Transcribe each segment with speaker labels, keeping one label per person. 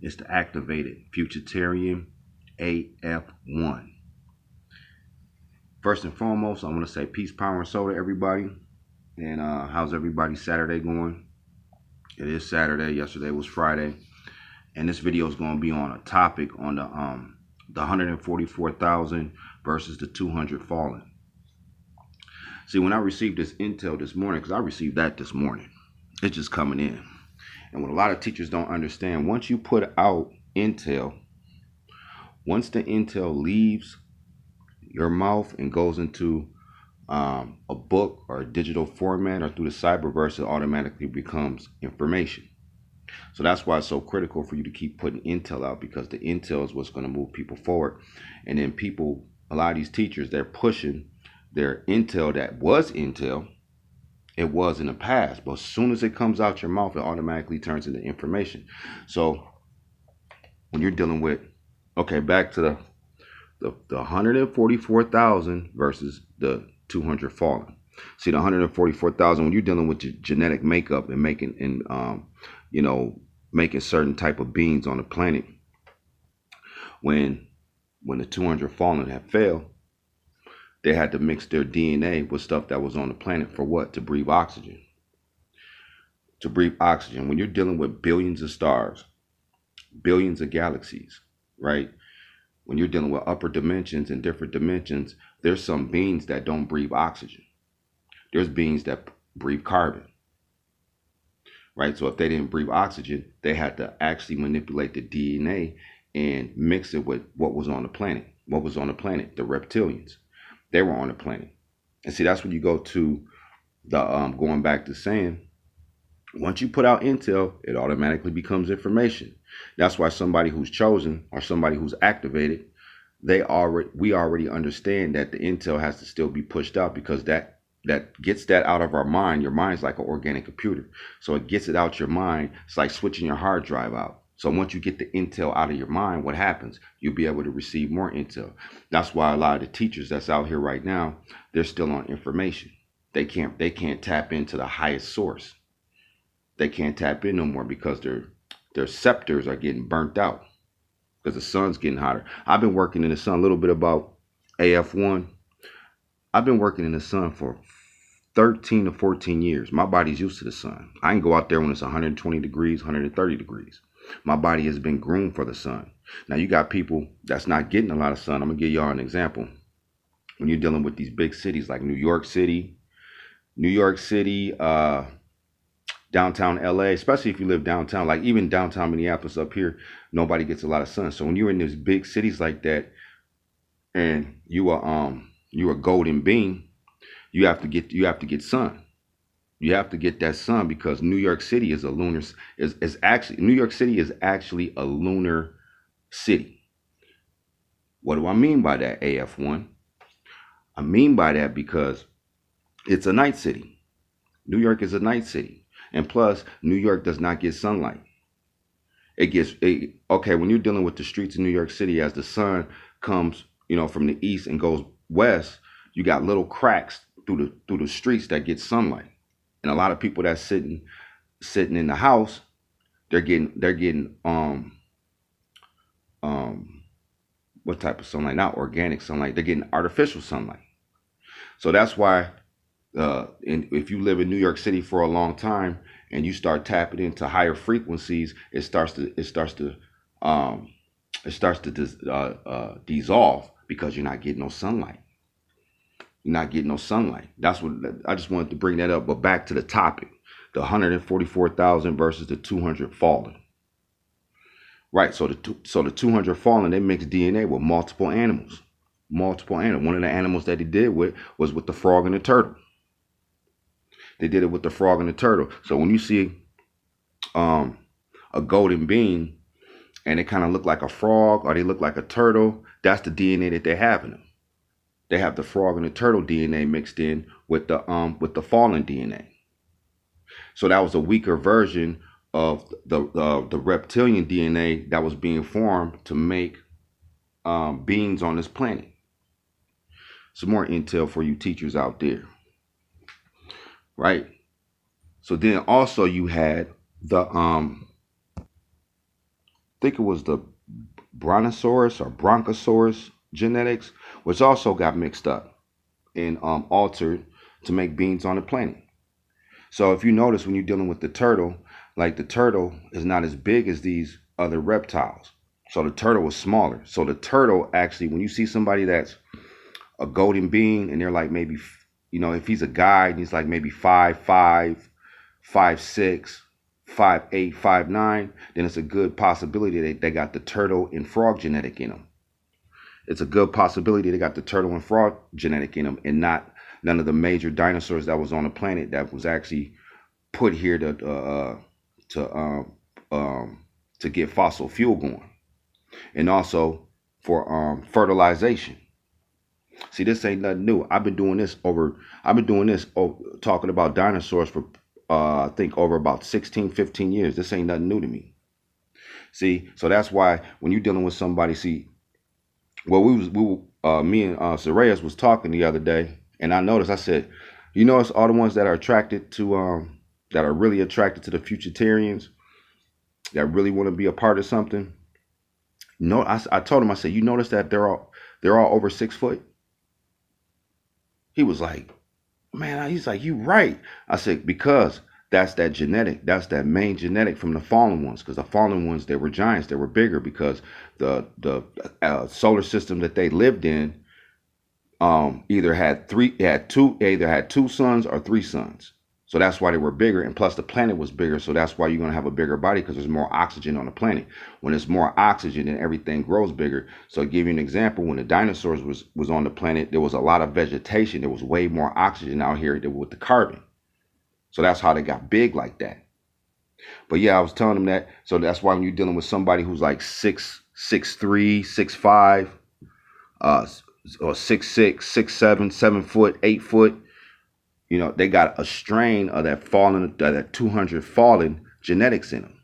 Speaker 1: It's the activated Futurtarian AF1. First and foremost, I want to say peace, power, and soul to everybody. And how's everybody's Saturday going? It is Saturday. Yesterday was Friday. And this video is going to be on a topic on the 144,000 versus the 200 fallen. See, when I received this intel this morning, because I received that this morning, it's just coming in. And what a lot of teachers don't understand, once you put out intel, once the intel leaves your mouth and goes into a book or a digital format or through the cyberverse, it automatically becomes information. So that's why it's so critical for you to keep putting intel out, because the intel is what's going to move people forward. And then people, a lot of these teachers, they're pushing their intel that was intel. It was in the past, but as soon as it comes out your mouth, it automatically turns into information. So when you're dealing with, okay, back to the 144,000 versus the 200 fallen. See, the 144,000, when you're dealing with genetic makeup and making certain type of beings on the planet, when the 200 fallen have failed, they had to mix their DNA with stuff that was on the planet for what? To breathe oxygen. To breathe oxygen. When you're dealing with billions of stars, billions of galaxies, right? When you're dealing with upper dimensions and different dimensions, there's some beings that don't breathe oxygen. There's beings that breathe carbon, right? So if they didn't breathe oxygen, they had to actually manipulate the DNA and mix it with what was on the planet. What was on the planet? The reptilians. They were on the planet. And see, that's when you go to the going back to saying, once you put out intel, it automatically becomes information. That's why somebody who's chosen or somebody who's activated, we already understand that the intel has to still be pushed out, because that gets that out of our mind. Your mind's like an organic computer. So it gets it out your mind. It's like switching your hard drive out. So once you get the intel out of your mind, what happens? You'll be able to receive more intel. That's why a lot of the teachers that's out here right now, they're still on information. They can't tap into the highest source. They can't tap in no more because their scepters are getting burnt out because the sun's getting hotter. I've been working in the sun, a little bit about AF1. I've been working in the sun for 13 to 14 years. My body's used to the sun. I can go out there when it's 120 degrees, 130 degrees. My body has been groomed for the sun. Now you got people that's not getting a lot of sun. I'm gonna give y'all an example. When you're dealing with these big cities like New York City, downtown LA, especially if you live downtown, like even downtown Minneapolis up here, nobody gets a lot of sun. So when you're in these big cities like that, and you're a golden being, you have to get sun. You have to get that sun, because New York City is a lunar New York City is actually a lunar city. What do I mean by that, AF1? I mean by that because it's a night city. New York is a night city. And plus, New York does not get sunlight. Okay, when you're dealing with the streets in New York City, as the sun comes, from the east and goes west, you got little cracks through the streets that get sunlight. And a lot of people that's sitting in the house, they're getting what type of sunlight? Not organic sunlight. They're getting artificial sunlight. So that's why if you live in New York City for a long time and you start tapping into higher frequencies, it starts to dissolve, because you're not getting no sunlight. You're not getting no sunlight. That's what I just wanted to bring that up. But back to the topic, the 144,000 versus the 200 fallen. Right. So the 200 fallen, they mix DNA with multiple animals. One of the animals that they did was with the frog and the turtle. They did it with the frog and the turtle. So when you see a golden being and they kind of look like a frog or they look like a turtle, that's the DNA that they have in them. They have the frog and the turtle DNA mixed in with the fallen DNA. So that was a weaker version of the reptilian DNA that was being formed to make beings on this planet. Some more intel for you teachers out there, right? So then also you had the think it was the Brontosaurus or Bronchosaurus genetics, which also got mixed up and altered to make beings on the planet. So if you notice when you're dealing with the turtle, like the turtle is not as big as these other reptiles. So the turtle was smaller. So the turtle actually, when you see somebody that's a golden being and they're like maybe, you know, if he's a guy and he's like maybe 5'5", 5'6", 5'8", 5'9", then it's a good possibility that they got the turtle and frog genetic in them. It's a good possibility they got the turtle and frog genetic in them, and not none of the major dinosaurs that was on the planet that was actually put here to get fossil fuel going, and also for fertilization. See, this ain't nothing new. I've been doing this talking about dinosaurs for I think over about 16, 15 years. This ain't nothing new to me. See, so that's why when you're dealing with somebody, see, well, me and Sarayas was talking the other day, and I noticed, I said, you know, it's all the ones that are attracted to, that are really attracted to the futurtarians, that really want to be a part of something. No, I told him, I said, you notice that they're all over 6 foot? He was like, man, he's like, you right. I said, because that's that genetic, that's that main genetic from the fallen ones, because the fallen ones, they were giants, they were bigger, because the solar system that they lived in either had two suns or 3 suns. So that's why they were bigger, and plus the planet was bigger, so that's why you're going to have a bigger body, because there's more oxygen on the planet. When there's more oxygen, then everything grows bigger. So to give you an example, when the dinosaurs was on the planet, there was a lot of vegetation. There was way more oxygen out here with the carbon. So that's how they got big like that. But yeah, I was telling them that. So that's why when you're dealing with somebody who's like 6'3", 6'5", or 6'6", 6'7", 7 foot, 8 foot, you know, they got a strain of that 200 fallen genetics in them.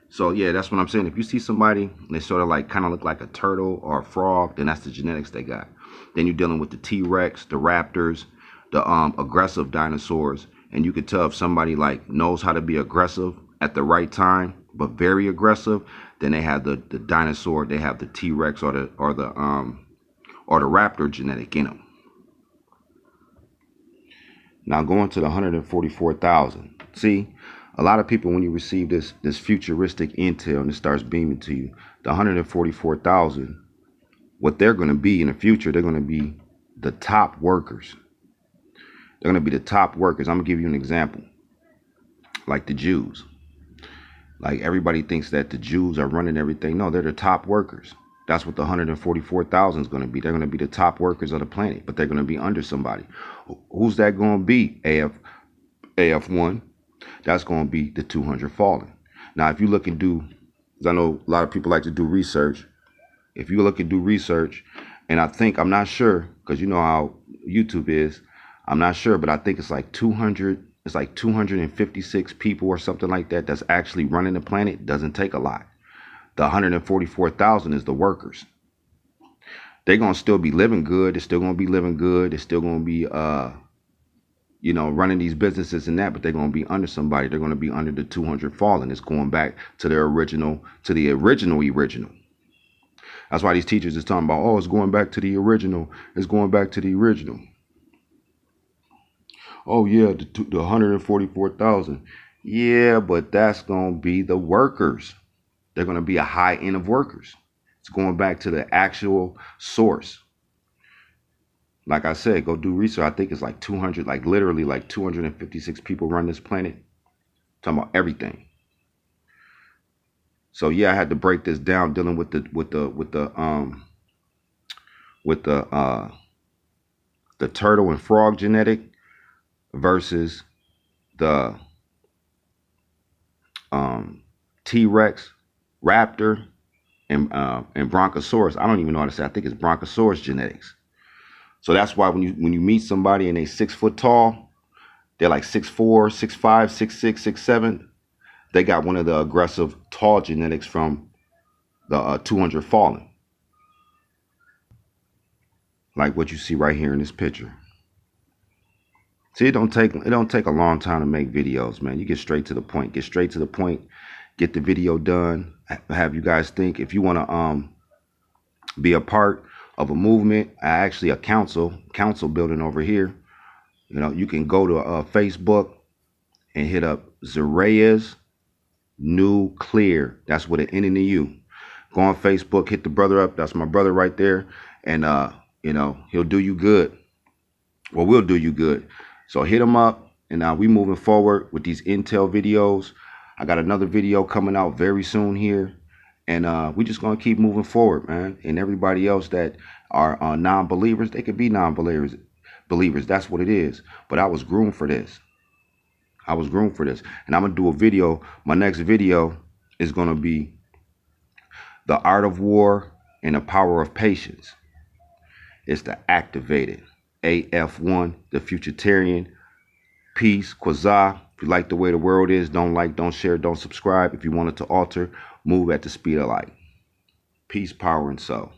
Speaker 1: So yeah, that's what I'm saying. If you see somebody and they sort of like kind of look like a turtle or a frog, then that's the genetics they got. Then you're dealing with the T-Rex, the raptors, the aggressive dinosaurs, and you could tell if somebody like knows how to be aggressive at the right time, but very aggressive, then they have the dinosaur, they have the T-Rex or the raptor genetic in them. Now going to the 144,000. See, a lot of people, when you receive this futuristic intel and it starts beaming to you, the 144,000, what they're going to be in the future, they're going to be the top workers. They're going to be the top workers. I'm going to give you an example. Like the Jews. Like everybody thinks that the Jews are running everything. No, they're the top workers. That's what the 144,000 is going to be. They're going to be the top workers of the planet, but they're going to be under somebody. Who's that going to be? AF1. That's going to be the 200 fallen. Now, if you look and do, because I know a lot of people like to do research. If you look and do research, and I'm not sure, because you know how YouTube is, I'm not sure, but I think it's like 256 people or something like that that's actually running the planet. Doesn't take a lot. The 144,000 is the workers. They're going to still be living good. They're still going to be living good. They're still going to be, running these businesses and that, but they're going to be under somebody. They're going to be under the 200 fallen. It's going back to the original. That's why these teachers is talking about, oh, it's going back to the original. It's going back to the original. Oh, yeah, the 144,000. Yeah, but that's going to be the workers. They're going to be a high end of workers. It's going back to the actual source. Like I said, go do research. I think it's like 200, like literally like 256 people run this planet. Talking about everything. So yeah, I had to break this down, dealing with the turtle and frog genetic versus the T-Rex, raptor, and Bronchosaurus. I don't even know how to say. I think it's Bronchosaurus genetics. So that's why when you meet somebody and they 6 foot tall, they're like 6'4", 6'5", 6'6", 6'7". They got one of the aggressive tall genetics from the 200 fallen, like what you see right here in this picture. See, it don't take a long time to make videos, man. You get straight to the point. Get straight to the point. get the video done, have you guys think. If you want to be a part of a movement, actually a council building over here, you know, you can go to Facebook and hit up Zareyas Nuclear. That's with an N and a U. Go on Facebook, hit the brother up. That's my brother right there. And, you know, he'll do you good. Well, we'll do you good. So hit him up. And we moving forward with these Intel videos. I got another video coming out very soon here. And we just going to keep moving forward, man. And everybody else that are non-believers, they could be non-believers. That's what it is. But I was groomed for this. I was groomed for this. And I'm going to do a video. My next video is going to be the art of war and the power of patience. It's the activated AF1, the Futuritarian. Peace, Quasar. If you like the way the world is, don't like, don't share, don't subscribe. If you want it to alter, move at the speed of light. Peace, power, and soul.